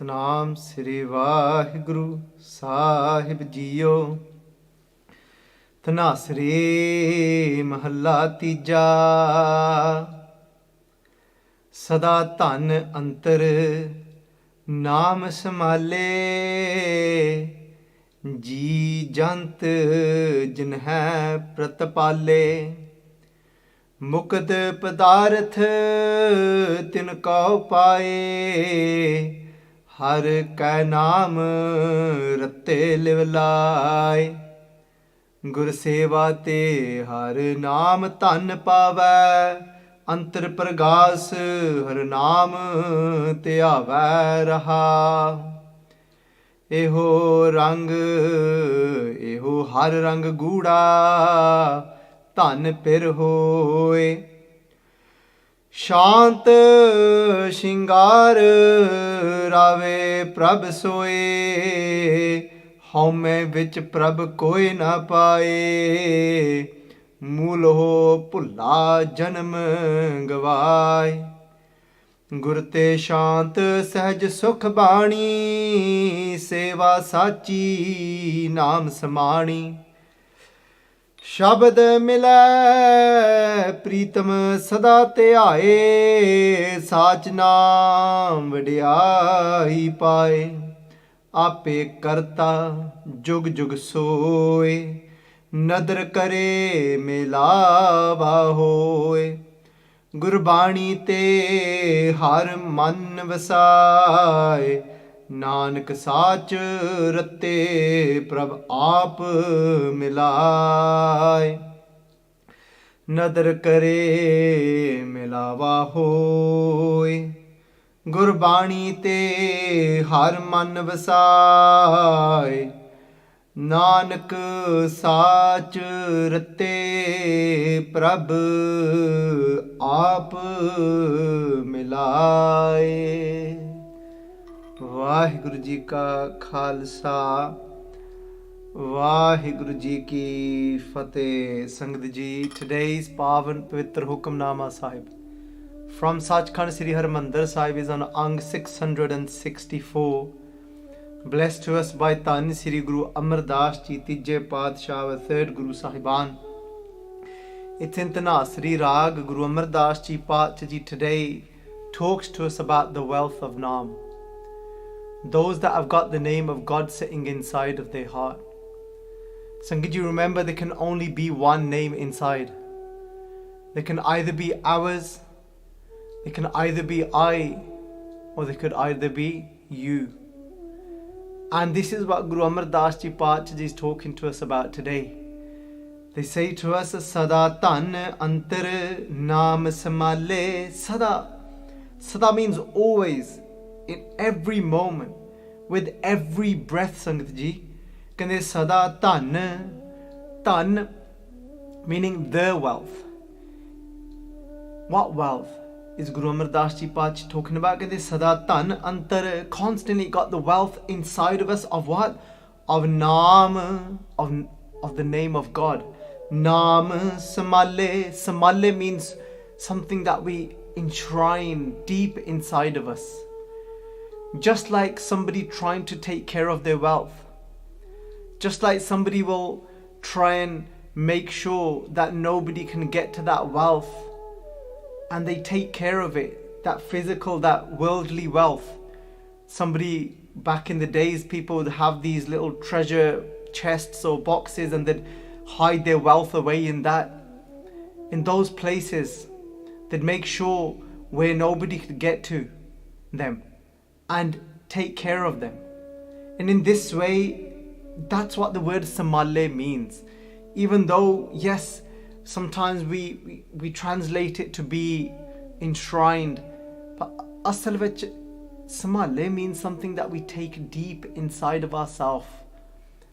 ਨਾਮ ਸ੍ਰੀ ਵਾਹਿਗੁਰੂ ਸਾਹਿਬ ਜੀਓ। ਧਨਾਸਰੀ ਮਹੱਲਾ ਤੀਜਾ। ਸਦਾ ਧਨ ਅੰਤਰ ਨਾਮ ਸਮਾਲੇ, ਜੀ ਜੰਤ ਜਿਨ ਹੈ ਪ੍ਰਤਪਾਲੇ। ਮੁਕਤ ਪਦਾਰਥ ਤਿਨ ਕਉ ਪਾਏ, ਹਰ ਕੈ ਨਾਮ ਰਤੇ ਲਿਵ ਲਾਇ। ਗੁਰ ਸੇਵਾ ਤੇ ਹਰ ਨਾਮ ਧਨ ਪਾਵੈ, ਅੰਤਰ ਪ੍ਰਗਾਸ ਹਰ ਨਾਮ ਧਿਆਵੈ ਰਹਾ। ਇਹੋ ਰੰਗ ਇਹੋ ਹਰ ਰੰਗ ਗੂੜਾ, ਧਨ ਪਿਰ ਹੋਏ। ਸ਼ਾਂਤ ਸ਼ਿੰਗਾਰ ਰਾਵੇ ਪ੍ਰਭ ਸੋਏ, ਹਉਮੈ ਵਿੱਚ ਪ੍ਰਭ ਕੋਈ ਨਾ ਪਾਏ। ਮੂਲ ਹੋ ਭੁੱਲਾ ਜਨਮ ਗਵਾਏ, ਗੁਰ ਤੇ ਸ਼ਾਂਤ ਸਹਿਜ ਸੁਖ ਬਾਣੀ। ਸੇਵਾ ਸਾਚੀ ਨਾਮ ਸਮਾਣੀ, ਸ਼ਬਦ ਮਿਲੈ ਪ੍ਰੀਤਮ ਸਦਾ ਧਿਆਏ। ਸਾਚ ਨਾਮ ਵਡਿਆਈ ਪਾਏ, ਆਪੇ ਕਰਤਾ ਜੁਗ ਜੁਗ ਸੋਏ। ਨਦਰ ਕਰੇ ਮਿਲਾਵਾ ਹੋਏ, ਗੁਰਬਾਣੀ ਤੇ ਹਰ ਮਨ ਵਸਾਏ। ਨਾਨਕ ਸਾਚ ਰਤੇ ਪ੍ਰਭ ਆਪ ਮਿਲਾਏ। ਨਦਰ ਕਰੇ ਮਿਲਾਵਾ ਹੋਏ, ਗੁਰਬਾਣੀ ਤੇ ਹਰ ਮਨ ਵਸਾਏ। ਨਾਨਕ ਸਾਚ ਰਤੇ ਪ੍ਰਭ ਆਪ ਮਿਲਾਏ। ਵਾਹਿਗੁਰੂ ਜੀ ਕਾ ਖਾਲਸਾ, ਵਾਹਿਗੁਰੂ ਜੀ ਕੀ ਫਤਿਹ। ਸੰਗਤ ਜੀ, today's ਪਾਵਨ ਪਵਿੱਤਰ ਹੁਕਮਨਾਮਾ ਸਾਹਿਬ from Sachkhand Sri Harmandir Sahib is on Ang 664, blessed to us by Tan Sri Guru Amar Das Ji, ਤੀਜੇ ਪਾਤਸ਼ਾਹ, third Guru Sahiban. It's in Tanasri Rag. Guru Amar Das Ji Paatshah Ji today talks to us about the wealth of Naam, those that have got the name of God sitting inside of their heart. Sangat, you remember there can only be one name inside. There can either be ours, it can either be I, or there could either be you. And this is what Guru Amar Das Ji Paatshah Ji is talking to us about today. They say to us, Sada Tan Antar Naam Samale. Sada. Sada means always, in every moment, with every breath. Sangat Ji, kande Sada Tan. Tan meaning the wealth. What wealth is Guru Amar Das Ji Paatshah talking about? Kande Sada Tan Antar, constantly got the wealth inside of us of what? Of Naam, of the name of God. Naam Samale. Samale means something that we enshrine deep inside of us. Just like somebody trying to take care of their wealth, just like somebody will try and make sure that nobody can get to that wealth, and they take care of it, that physical, that worldly wealth. Somebody back in the days, people would have these little treasure chests or boxes, and they'd hide their wealth away in that. In those places, they'd make sure where nobody could get to them and take care of them. And in this way, that's what the word samale means. Even though, yes, sometimes we translate it to be enshrined, but asal vich samale means something that we take deep inside of ourselves,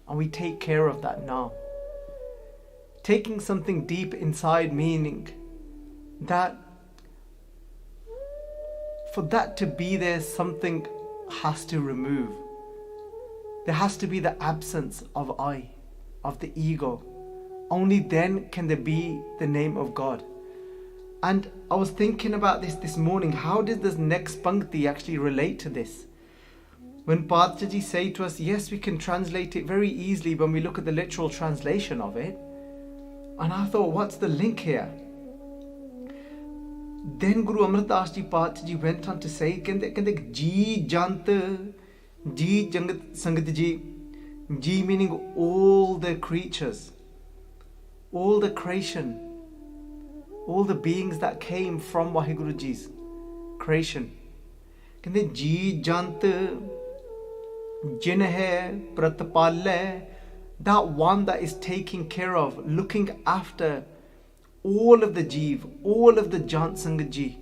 and we take care of that now. Taking something deep inside, meaning that for that to be there, something has to remove. There has to be the absence of I, of the ego. Only then can there be the name of God. And I was thinking about this morning. How does this next pankti actually relate to this? When Padshah Ji say to us, yes, we can translate it very easily when we look at the literal translation of it. And I thought, what's the link here? Then Guru Amar Das Ji Padshah Ji went on to say, Kende Ji Jant, Ji Jangat Sangat Ji, Ji meaning all the creatures, all the creation, all the beings that came from Vaheguru Ji's creation. Kende Ji Jant, Jin hai Pratpal, that one that is taking care of, looking after all of the Jeev, all of the Jant Sangat Ji,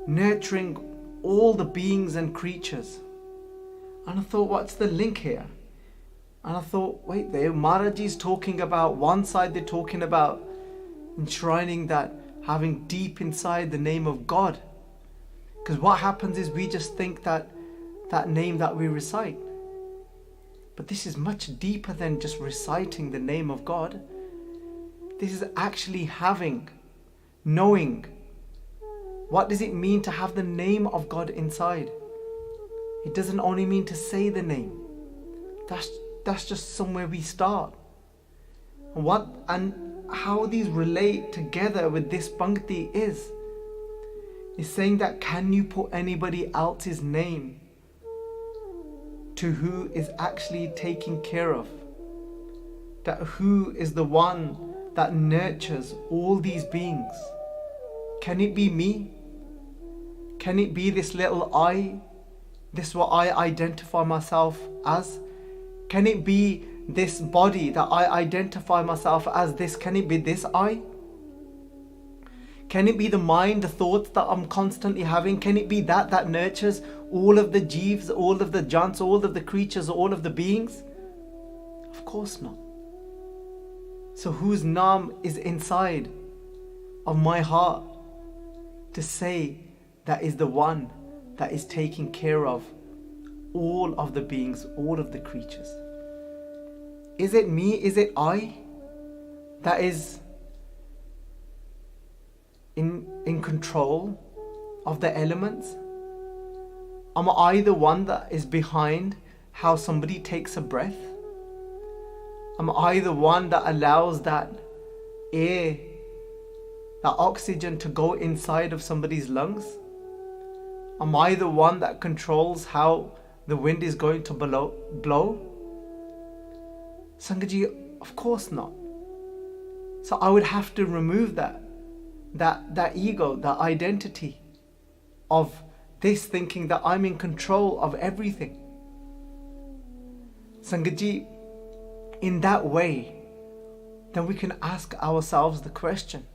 nurturing all the beings and creatures. And I thought, what's the link here? And I thought, wait, there Maharaji is talking about, one side they're talking about enshrining that, having deep inside the name of God. Because what happens is we just think that name that we recite. But this is much deeper than just reciting the name of God. This is actually having, knowing. What does it mean to have the name of God inside? It doesn't only mean to say the name. That's just somewhere we start. And how these relate together with this Pankti is saying that, can you put anybody else's name to who is actually taking care of? That who is the one that nurtures all these beings? Can it be me? Can it be this little I? This what I identify myself as? Can it be this body that I identify myself as this? Can it be this I? Can it be the mind, the thoughts that I'm constantly having? Can it be that nurtures all of the Jeevs, all of the Jants, all of the creatures, all of the beings? Of course not. So whose Naam is inside of my heart to say that is the one that is taking care of all of the beings, all of the creatures? Is it me? Is it I that is in control of the elements? Am I the one that is behind how somebody takes a breath? Am I the one that allows that air, that oxygen to go inside of somebody's lungs? Am I the one that controls how the wind is going to blow? Sangat Ji, of course not. So I would have to remove that ego, that identity of this thinking that I'm in control of everything. Sangat Ji, in that way, then we can ask ourselves the question.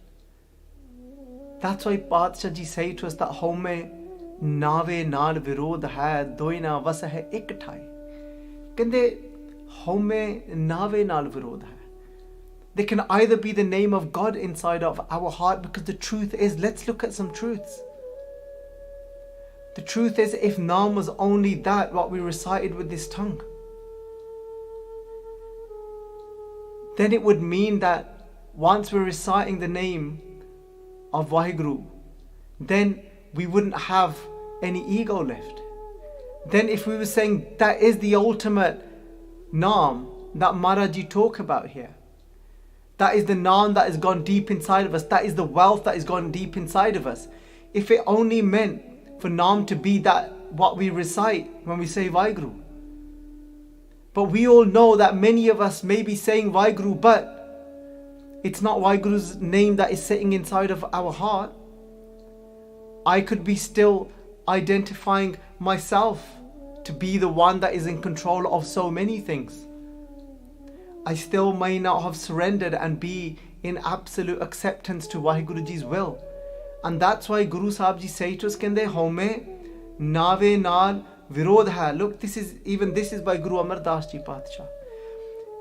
That's why Padshah Ji say to us that home naave naal virodh hai, doina vas hai ek thai. Kende home naave naal virodh hai. They can either be the name of God inside of our heart, because the truth is, let's look at some truths. The truth is, if Naam was only that, what we recited with this tongue, then it would mean that once we're reciting the name of Vaheguru, then we wouldn't have any ego left. Then if we were saying that is the ultimate Naam that Maharaji talk about here, that is the Naam that has gone deep inside of us, that is the wealth that has gone deep inside of us. If it only meant for Naam to be that what we recite when we say Vaheguru. But we all know that many of us may be saying Vaheguru, but it's not Vaheguru's name that is sitting inside of our heart. I could be still identifying myself to be the one that is in control of so many things. I still may not have surrendered and be in absolute acceptance to Vaheguru Ji's will. And that's why Guru Sahib Ji say to us, Kende home naave naal virodh hai. Look, this is by Guru Amar Das Ji Padshah.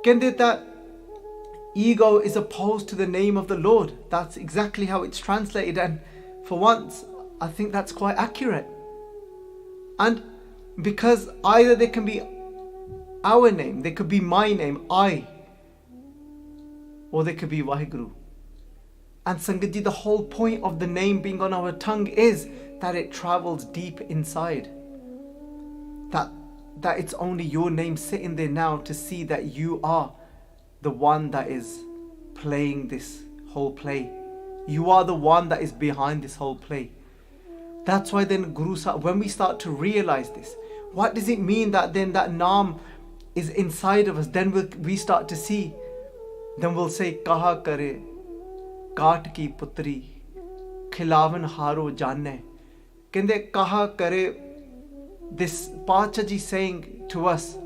Kende that ego is opposed to the name of the Lord. That's exactly how it's translated, and for once I think that's quite accurate. And because either they can be our name, they could be my name, I, or they could be Vaheguru. And Sangat Ji, the whole point of the name being on our tongue is that it travels deep inside. That that it's only your name sitting there now to see that you are the one that is playing this whole play. You are the one that is behind this whole play. That's why then Guru Sahib, when we start to realize this, what does it mean that then that Naam is inside of us? Then we start to see. Then we'll say, Kaha kare, kaat ki putri, khilavan haro janne. Kende kaha kare, this Pachaji saying to us,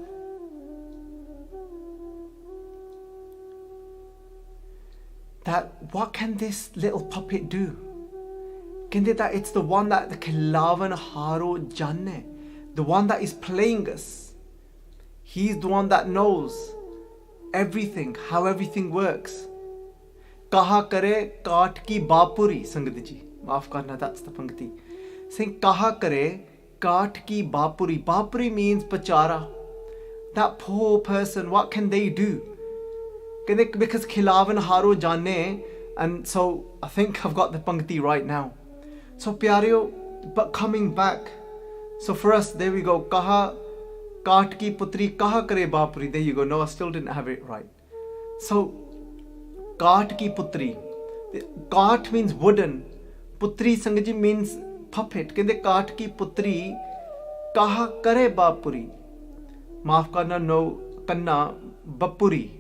that what can this little puppet do? Kende that it's the one that the khilavan haro janne, the one that is playing us. He's the one that knows everything, how everything works. Kaha kare kaat ki bapuri, Sangat ji. Maaf karna, that's the pankti. Saying kaha kare kaat ki bapuri. Bapuri means bachara. That poor person, what can they do? Because khilavan haro janne, and so I think I've got the pankti right now. So pyareo, but coming back. So for us, there we go. Kaha kaat ki putri, kaha kare bapuri. There you go. No, I still didn't have it right. So kaat ki putri. Kaat means wooden. Putri Sangaji means puppet. Kende kaat ki putri, kaha kare bapuri. Maaf karna, no kanna, bapuri.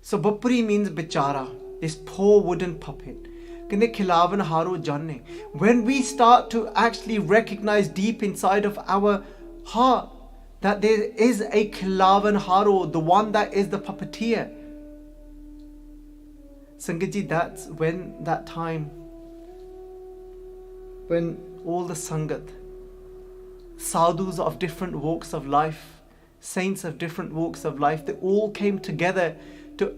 So bapuri means bichara, this poor wooden puppet. Kende khilavan haro janne. When we start to actually recognize deep inside of our heart that there is a khilavan haro, the one that is the puppeteer. Sangatji, that's when that time, when all the Sangat, sadhus of different walks of life, saints of different walks of life, they all came together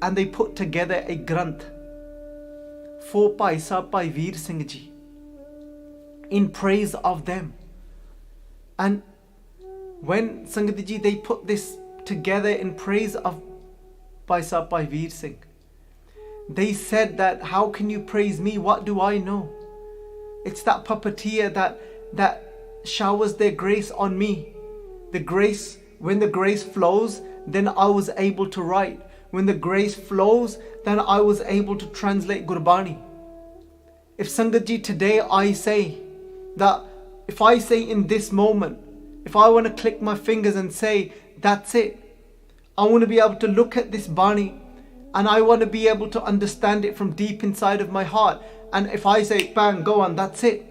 and they put together a granth for Bhai Veer Singh Ji in praise of them. And when Sangat Ji, they put this together in praise of Bhai Veer Singh, they said that, how can you praise me? What do I know? It's that puppeteer that showers their grace on me. The grace, when the grace flows, then I was able to write. When the grace flows, then I was able to translate Gurbani. If Sangat Ji, today I say that, if I say in this moment, if I want to click my fingers and say, that's it, I want to be able to look at this Bani and I want to be able to understand it from deep inside of my heart. And if I say, bang, go on, that's it.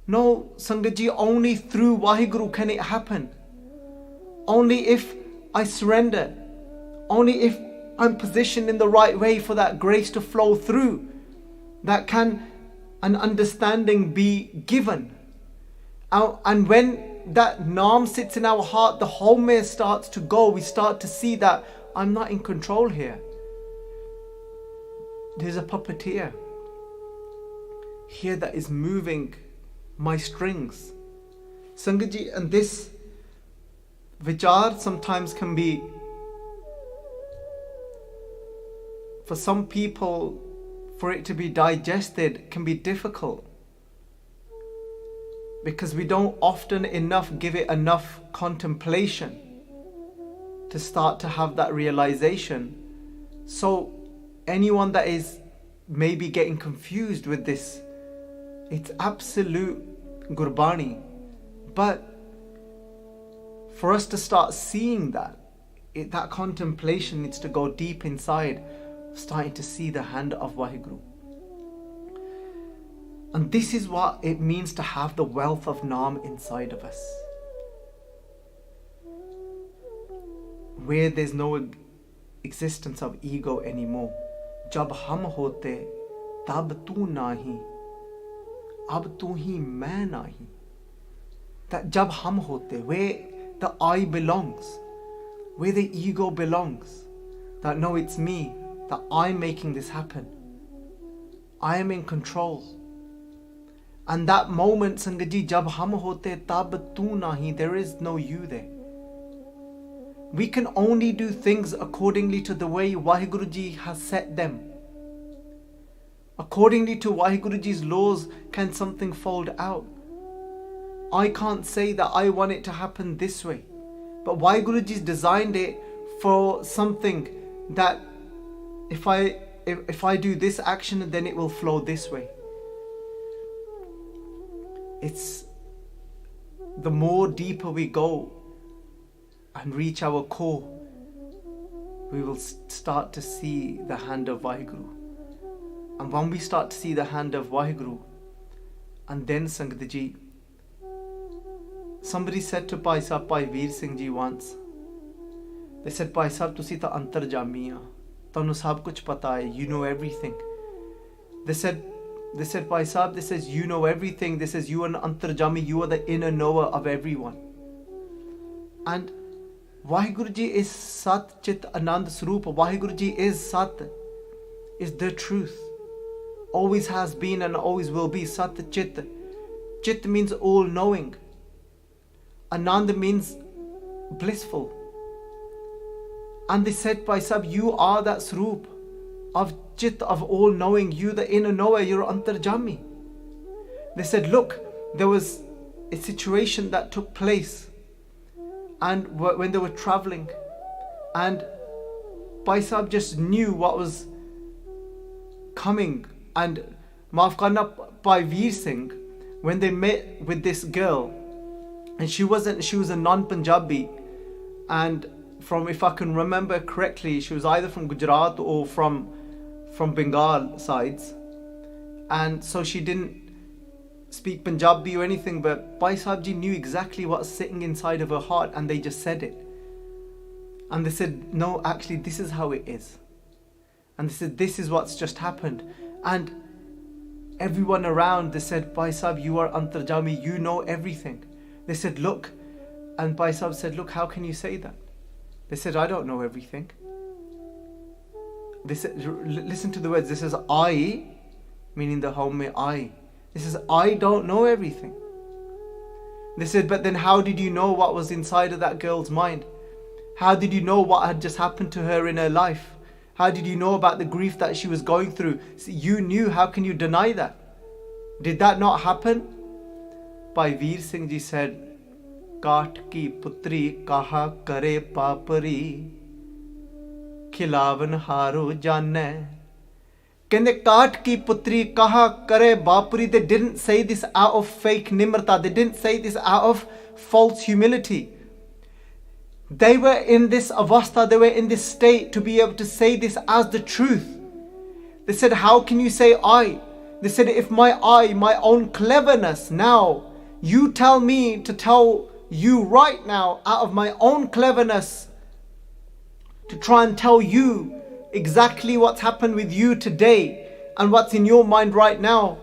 No, Sangat Ji, only through Vaheguru can it happen. Only if I surrender. Only if I'm positioned in the right way for that grace to flow through, that can an understanding be given. And when that Naam sits in our heart, the whole mess starts to go. We start to see that I'm not in control here. There's a puppeteer here that is moving my strings. Sangat Ji, and this vichar sometimes can be, for some people, for it to be digested can be difficult, because we don't often enough give it enough contemplation to start to have that realization. So anyone that is maybe getting confused with this, it's absolute Gurbani. But for us to start seeing that, that contemplation needs to go deep inside, starting to see the hand of Vaheguru. And this is what it means to have the wealth of Naam inside of us, where there's no existence of ego anymore. Jab hum hote, tab tu nahi, ab tu hi main nahi. That jab hum hote, where the I belongs, where the ego belongs, that no, it's me, that I'm making this happen. I am in control. And that moment, Sangat Ji, jab hum hote tab tu nahi, there is no you there. We can only do things accordingly to the way Vaheguru Ji has set them. Accordingly to Vaheguru Ji's laws can something fold out. I can't say that I want it to happen this way. But Vaheguru Ji's designed it for something that if I do this action, then it will flow this way. It's the more deeper we go and reach our core, we will start to see the hand of Vaheguru. And when we start to see the hand of Vaheguru, and then Sangat Ji, somebody said to Bhai Sahib, Bhai Veer Singh Ji once, they said, Bhai Sahib, tusi ta antarjami ha, tanu sab kuch pata hai, you know everything. They said, Bhai Sahib, this says you know everything. This says you are an antarjami, you are the inner knower of everyone. And Vaheguru Ji is Sat Chit Anand Swarup. Vaheguru Ji is Sat, is the truth. Always has been and always will be. Sat Chit. Chit means all knowing. Anand means blissful. And they said, Bhai Sahib, you are that Swarup of Chit, of all knowing. You the inner knower, you're antarjami. They said, look, there was a situation that took place, and when they were traveling, and Bhai Sahib just knew what was coming. And Maaf Karna, Bhai Veer Singh, when they met with this girl, and she was a non-Punjabi, and from, if I can remember correctly, she was either from Gujarat or from Bengal sides, and so she didn't speak Punjabi or anything, but Bhai Sahib Ji knew exactly what's sitting inside of her heart, and they just said it. And they said, no, actually this is how it is. And they said, this is what's just happened. And everyone around, they said, Bhai Sahib, you are antarjami, you know everything. They said, look, and Bhai Sahib said, look, how can you say that? They said, I don't know everything. They said, listen to the words. This is I, meaning the home I. This is I don't know everything. They said, but then how did you know what was inside of that girl's mind? How did you know what had just happened to her in her life? How did you know about the grief that she was going through? See, you knew, how can you deny that? Did that not happen? Bhai Veer Singh Ji said, Kaat ki putri kaha kare papari, Khilawan हारो जाने. Kende kaat ki putri kaha kare bapuri. They didn't say this out of fake nimrata. They didn't say this out of false humility. They were in this avastha, they were in this state to be able to say this as the truth. They said, how can you say I? They said, if my own cleverness, now you tell me to tell you right now out of my own cleverness, to try and tell you exactly what's happened with you today and what's in your mind right now.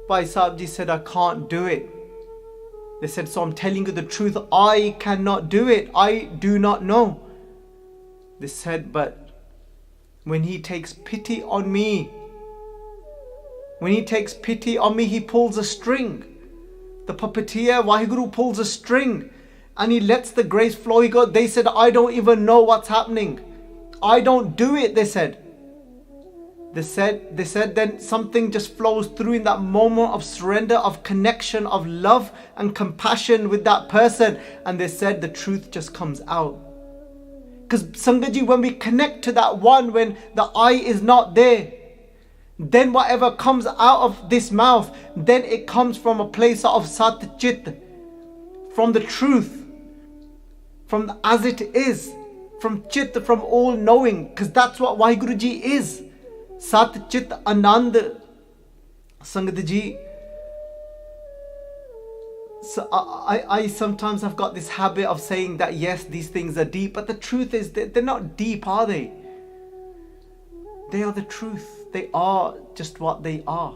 Bhai Sahib Ji said, I can't do it. They said, so I'm telling you the truth, I cannot do it. I do not know. They said, but when he takes pity on me, he pulls a string. The puppeteer, Vaheguru, pulls a string and he lets the grace flow. They said, I don't even know what's happening. I don't do it, they said. They said then something just flows through in that moment of surrender, of connection, of love and compassion with that person. And they said the truth just comes out. Because Sangat Ji, when we connect to that one, when the I is not there, then whatever comes out of this mouth, then it comes from a place of Sat Chit, from the truth, from as it is, from Chit, from all knowing. Because that's what Vaheguru Ji is. Sat Chit Anand. Sangat Ji, so I sometimes have got this habit of saying that yes, these things are deep, but the truth is that they're not deep, are they? They are the truth. They are just what they are.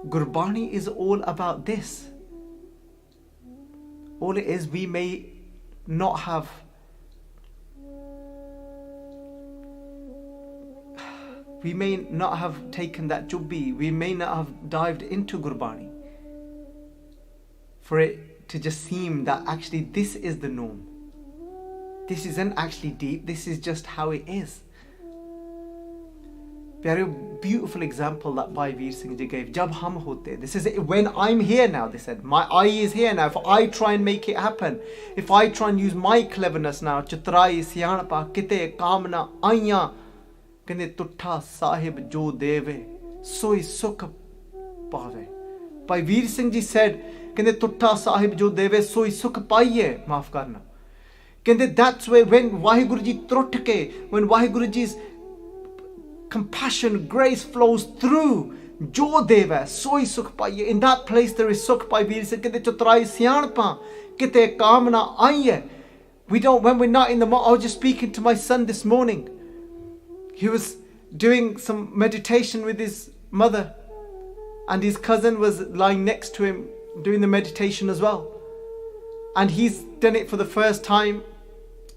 Gurbani is all about this. All it is, we may not have taken that jubbi, we may not have dived into Gurbani for it to just seem that actually this is the norm. This isn't actually deep, this is just how it is. Pyare, beautiful example that Bhai Veer Singh ji gave. Jab hum hote. This is it. When I'm here now, they said, my eye is here now. If I try and make it happen, if I try and use my cleverness now, chitrai, siyanpa, kite, kamna, aya, kende tutta sahib jo deve, soi sukh pave. Bhai Veer Singh ji said, kende tutta sahib jo deve, soi sukh paiye, maaf karna. Kende that's where when Vaheguru Ji trut ke, when Vaheguru Ji's compassion, grace flows through. Jo deva, soi sukh paiye. In that place there is sukh. Bhai Veer Singh kite chutrai siyanpa, kite kamna aiye. We don't, when we're not in the I was just speaking to my son this morning. He was doing some meditation with his mother, and his cousin was lying next to him doing the meditation as well. And he's done it for the first time,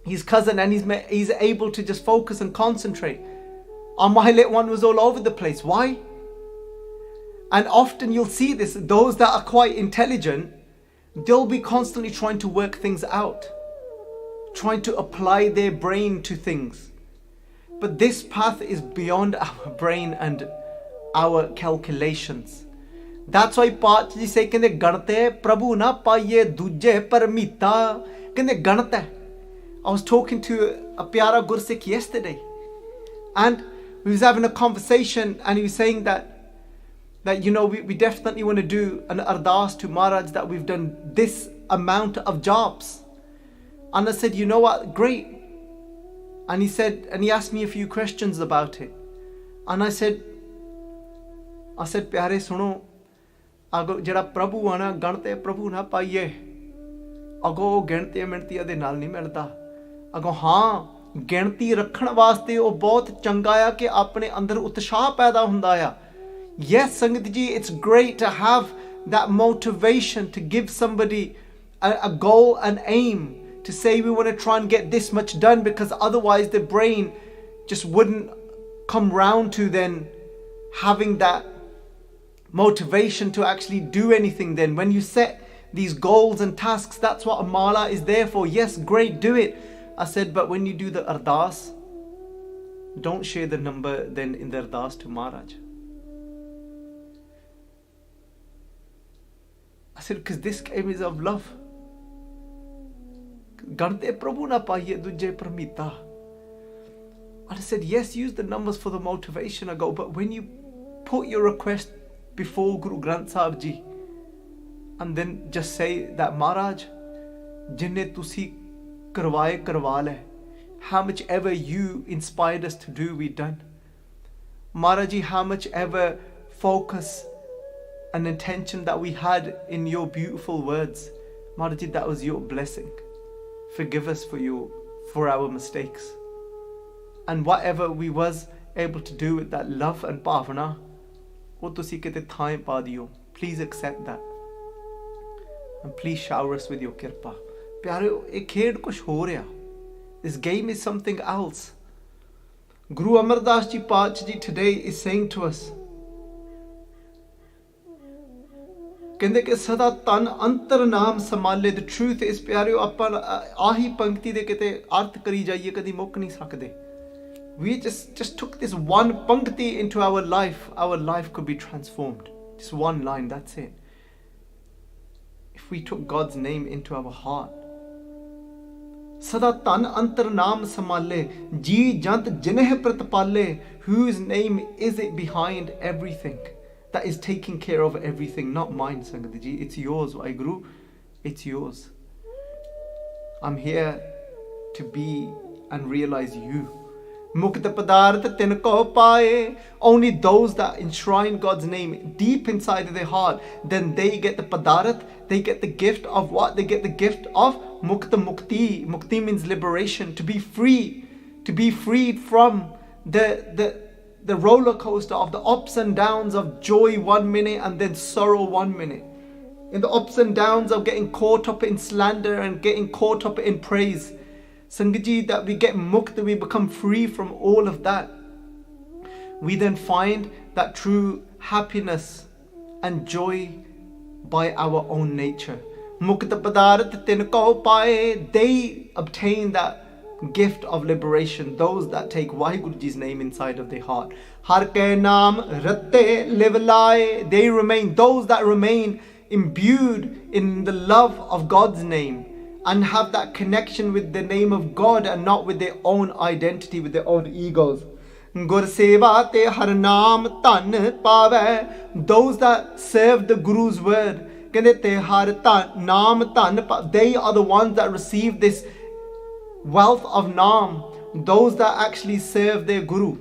his cousin, and he's able to just focus and concentrate. My little one was all over the place. Why? And often you'll see this, those that are quite intelligent, they'll be constantly trying to work things out, trying to apply their brain to things. But this path is beyond our brain and our calculations. That's why Paat ji say, kende ganate Prabhu na paiye duje parmita. Kende ganate. I was talking to a pyara GurSikh yesterday, and we was having a conversation, and he was saying that you know, we definitely want to do an ardas to Maharaj that we've done this amount of jobs. And I said, you know what, great. And he said, and he asked me a few questions about it. And I said, pyare suno, ago jada Prabhu ana ganate Prabhu na paiye. Ago gante mintiya de naal nahi milda. Ago haan, ਗਿਣਤੀ ਰੱਖਣ ਵਾਸਤੇ ਉਹ ਬਹੁਤ ਚੰਗਾ ਆ ਕਿ ਆਪਣੇ ਅੰਦਰ ਉਤਸ਼ਾਹ ਪੈਦਾ ਹੁੰਦਾ ਆ. Yes, ਸੰਗਤ ਜੀ, it's great to have that motivation to give somebody a goal, an aim, to say we want to try and get this much done, because otherwise the brain just wouldn't come round to then having that motivation to actually do anything. Then when you set these goals and tasks, that's what a mala is there for. Yes, great, do it. I said, but when you do the ardas, don't share the number then in the ardas to Maharaj. I said, because this game is of love. Gante Prabhu na paiye duje pramita. And I said, yes, use the numbers for the motivation. I go, but when you put your request before Guru Granth Sahib Ji, and then just say that Maharaj, jinne tusi karwaye karwa le, how much ever you inspired us to do, we done. Maharaj Ji, how much ever focus and intention that we had in your beautiful words, Maharaj Ji, that was your blessing. Forgive us for our mistakes. And whatever we was able to do with that love and bhavana, wo tusi kite thain pa diyo. Please accept that. And please shower us with your kirpa. Pyare, ek khed kuch ho reha. This game is something else. Guru Amar Das Ji Paat Ji today is saying to us, ਕਹਿੰਦੇ ਕਿ ਸਦਾ ਤਨ ਅੰਤਰ ਨਾਮ ਸੰਭਾਲੇ. The truth is, ਪਿਆਰਿਓ, ਆਪਾਂ ਆਹੀ ਪੰਕਤੀ ਦੇ ਕਿਤੇ ਅਰਥ ਕਰੀ ਜਾਈਏ, ਕਦੀ ਮੁੱਕ ਨਹੀਂ ਸਕਦੇ. We just took this one pankti into our life could be transformed. Just one line, that's it. If we took God's name into our heart. Sada tan antar naam samale, ji jant jineh pratpale, whose name is it behind everything, that is taking care of everything, not mine, Sangat Ji. It's yours, Vaheguru. It's yours. I'm here to be and realize you. Mukta padarth tinko paye. Only those that enshrine God's name deep inside of their heart, then they get the padarth. They get the gift of what? They get the gift of mukta mukti. Mukti means liberation, to be free, to be freed from the roller coaster of the ups and downs of joy 1 minute and then sorrow 1 minute. In the ups and downs of getting caught up in slander and getting caught up in praise. Sangaji, that we get mukta, we become free from all of that. We then find that true happiness and joy by our own nature. Mukta padarth tinko paye. They obtain that gift of liberation, those that take Vaheguru Ji's name inside of their heart. Har ke naam ratte live laye, they remain, those that remain imbued in the love of God's name and have that connection with the name of God and not with their own identity, with their own egos. Gurseva te har naam tan pave, those that serve the Guru's word, kende te har naam tan, they are the ones that receive this wealth of naam, those that actually serve their Guru.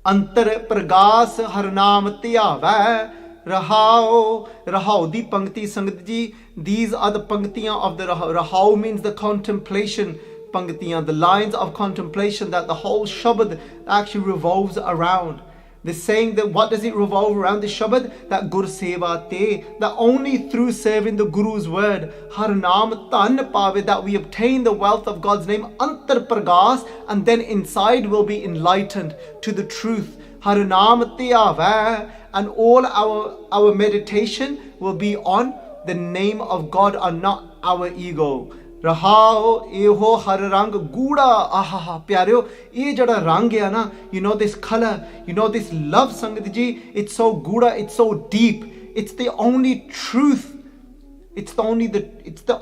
Antar pragas har naam tiyave, Rahao di Pankti Sangat Ji, these are the Panktiyan of the Rahao. Rahao means the contemplation Panktiyan, the lines of contemplation that the whole Shabad actually revolves around. The saying that what does it revolve around, the Shabad? That Gur Seva Te, that only through serving the Guru's word, Har Naam Tan Pave, that we obtain the wealth of God's name, Antar Pragas, and then inside will be enlightened to the truth. Har Naam Te Ave, and all our meditation will be on the name of God and not our ego. Rahao eho har rang gooda, aha pyareo, ye jada rang hai na, you know this color, you know this love, Sangat Ji, it's so gooda, it's so deep, it's the only truth, it's the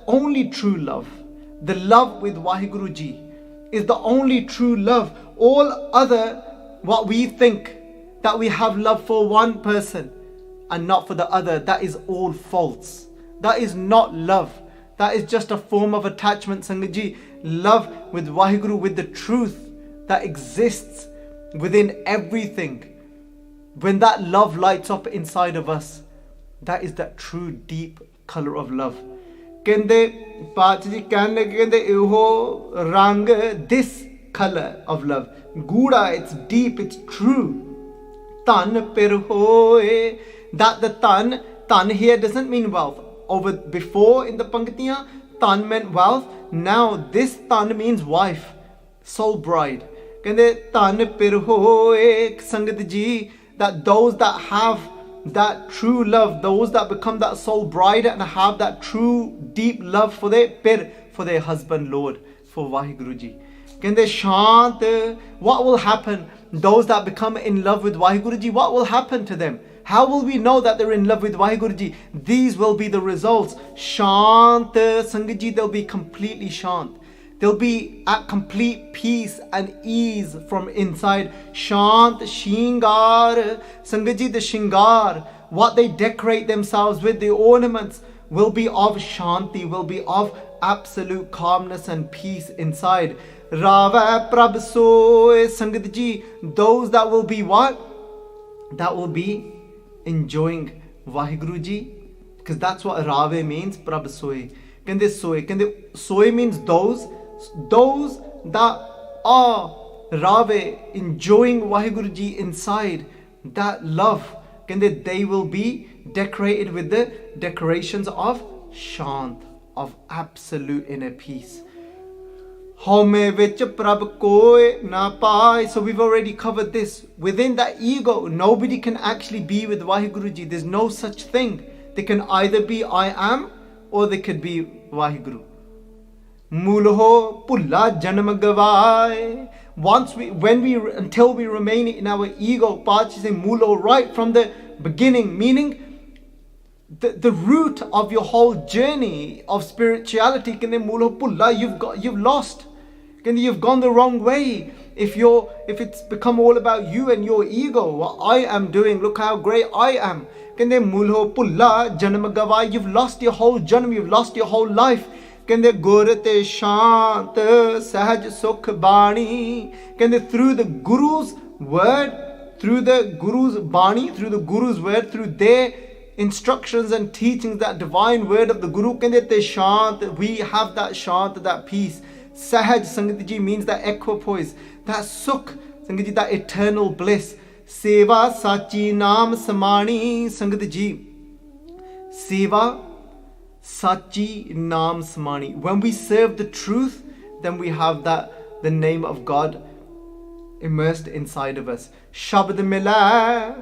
only true love. The love with Vaheguru Ji is the only true love. All other, what we think that we have love for one person and not for the other, that is all false. That is not love. That is just a form of attachment, Sangat Ji. Love with Vaheguru, with the truth that exists within everything. When that love lights up inside of us, that is that true deep color of love. Kende Paat Ji kende eho rang, this color of love. Gooda, it's deep, it's true. Tan per hoye, that the tan here doesn't mean wealth. Over before in the Panktiyan, tan meant wealth. Now this tan means wife, soul bride. Kende tan per hoye, Sangat Ji, that those that have that true love, those that become that soul bride and have that true deep love for their husband, Lord, for Vaheguru Ji. Kende shant, what will happen? Those that become in love with Vaheguru Ji, what will happen to them? How will we know that they're in love with Vaheguru Ji? These will be the results. Shant, Sangat Ji, they'll be completely shant. They'll be at complete peace and ease from inside. Shant, Shingar, Sangat Ji, the Shingar, what they decorate themselves with, the ornaments, will be of Shanti, will be of absolute calmness and peace inside. Rava Prabh Soy, Sangat Ji, those that will be what? That will be enjoying Vaheguru Ji, because that's what Rave means, Prabh Soy. Kende Soy means those that are Rave, enjoying Vaheguru Ji inside, that love, kende they will be decorated with the decorations of Shant, of absolute inner peace. Home vich prabh koi na pai. So we've already covered this. Within that ego, nobody can actually be with Vaheguru Ji. There's no such thing. They can either be I am or they could be Vaheguru. Mulho pulla janam gavai. Until we remain in our ego, Pachi say mulo, right from the beginning, meaning the root of your whole journey of spirituality, you've lost. You've gone the wrong way. If it's become all about you and your ego, what I am doing, look how great I am. You've lost your whole janam, you've lost your whole life. Gur te shant sahaj sukh bani. Through the Guru's word, through the Guru's bani, through the Guru's word, through their instructions and teachings, that divine word of the Guru, we have that shant, that peace. Sahaj, Sangat Ji, means that equipoise, that sukh, Sangat Ji, that eternal bliss. Seva sachi naam samani, Sangat Ji. Seva sachi naam samani. When we serve the truth, then we have the name of God immersed inside of us. Shabad mila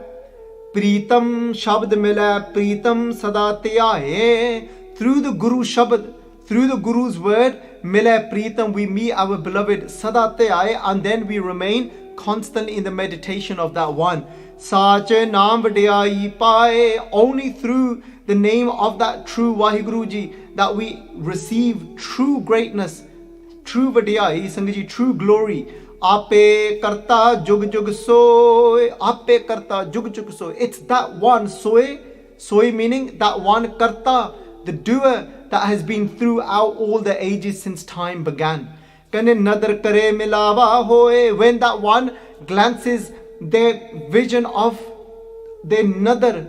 Pritam, Shabad mila Pritam sada tyaye. Through the Guru Shabad, Through the Guru's word, Mile Pritam, we meet our beloved Sada Te Aaye, and then we remain constantly in the meditation of that one. Sache Naam Vadiyai Pae, only through the name of that true Vaheguru Ji that we receive true greatness, true Vadiyai, Sangaji, true glory. Ape Karta Jug Jug Soy, Ape Karta Jug Jug Soy. It's that one Soy, Soy meaning that one Karta, the doer that has been throughout all the ages since time began. When that one glances their vision of their nadar,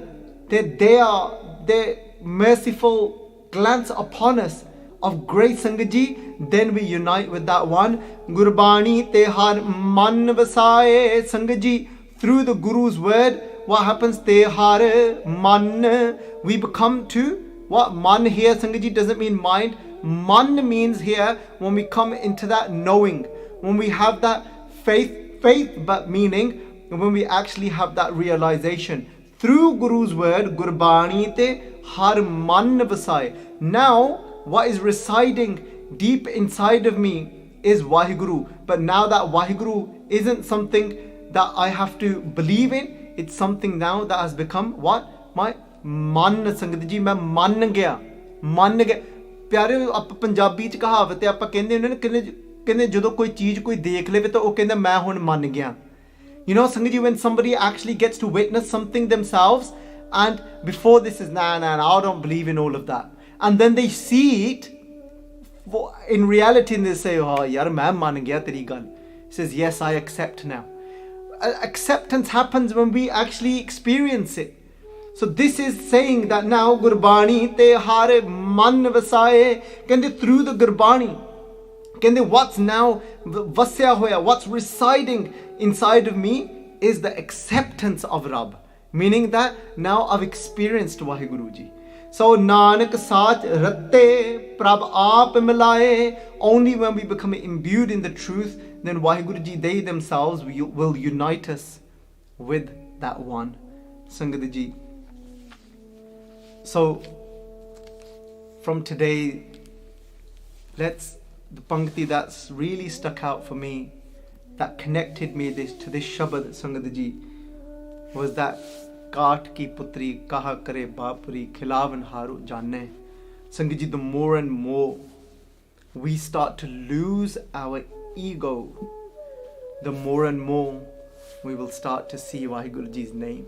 their merciful glance upon us of great Sangaji, then we unite with that one. Gurbani te har man vasaye, Sangaji, through the Guru's word, what happens? Te har man, we become to what? Man here, Sangaji, doesn't mean mind. Man means here when we come into that knowing, when we have that faith, but meaning when we actually have that realization. Through Guru's word, Gurbani te har man vasaye. Now, what is residing deep inside of me is Vaheguru. But now that Vaheguru isn't something that I have to believe in, it's something now that has become what? My man. Sangat ji, मैं मान गया. प्यारे आप पंजाबी च कहावत है, आप कहंदे ने कहंदे ਜਦੋਂ कोई चीज कोई देख लेवे तो ਉਹ ਕਹਿੰਦਾ मैं ਹੁਣ ਮੰਨ ਗਿਆ. You know, Sangat ji, when somebody actually gets to witness something themselves, and before this is nah, I don't believe in all of that, and then they see it in reality and they say, oh yaar main maan gaya teri gal. He says, yes, I accept now. Acceptance happens when we actually experience it. So this is saying that now Gurbani te har man vasaye, kende through the Gurbani, kende what's now vasya hoya, what's residing inside of me is the acceptance of Rab, meaning that now I've experienced Vaheguru Ji. So Nanak Sach Ratte Prab Aap Milaye, only when we become imbued in the truth, then Vaheguru Ji, they themselves will unite us with that one. Sangat Ji. So from today, the Pankti that's really stuck out for me, that connected me to this Shabad, Sangat Ji, was that Kaat ki putri kaha kare bapuri khilavan haru janne. Sangat Ji, the more and more we start to lose our ego, the more and more we will start to see Vaheguru Ji's name.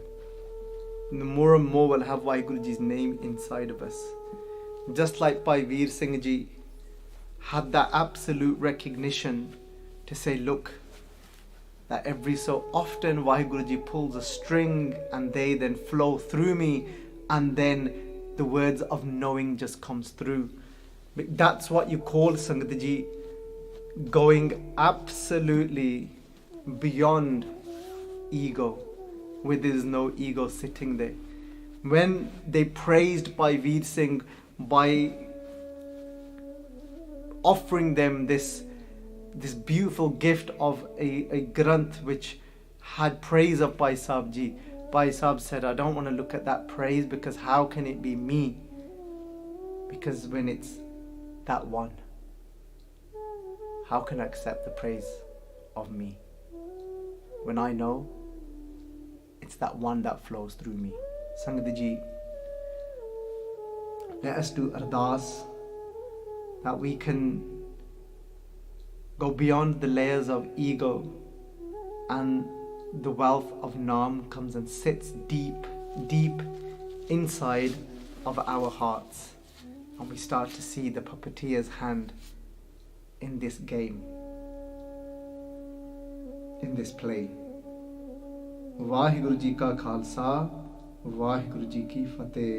And the more and more we'll have Vaheguru Ji's name inside of us. Just like Bhai Veer Singh Ji had that absolute recognition to say, look, that every so often Vaheguru Ji pulls a string and they then flow through me, and then the words of knowing just comes through. But that's what you call, Sangat Ji, going absolutely beyond ego, where there's no ego sitting there. When they praised Bhai Veer Singh by offering them this beautiful gift of a granth which had praise of Bhai Sahib Ji, Bhai Sahib said, I don't want to look at that praise, because how can it be me? Because when it's that one, how can I accept the praise of me when I know it's that one that flows through me? Sangat Ji, let us do ardas that we can go beyond the layers of ego, and the wealth of Naam comes and sits deep, deep inside of our hearts, and we start to see the puppeteer's hand in this game, in this play. Vaheguru Ji ka Khalsa, Vaheguru Ji ki Fateh.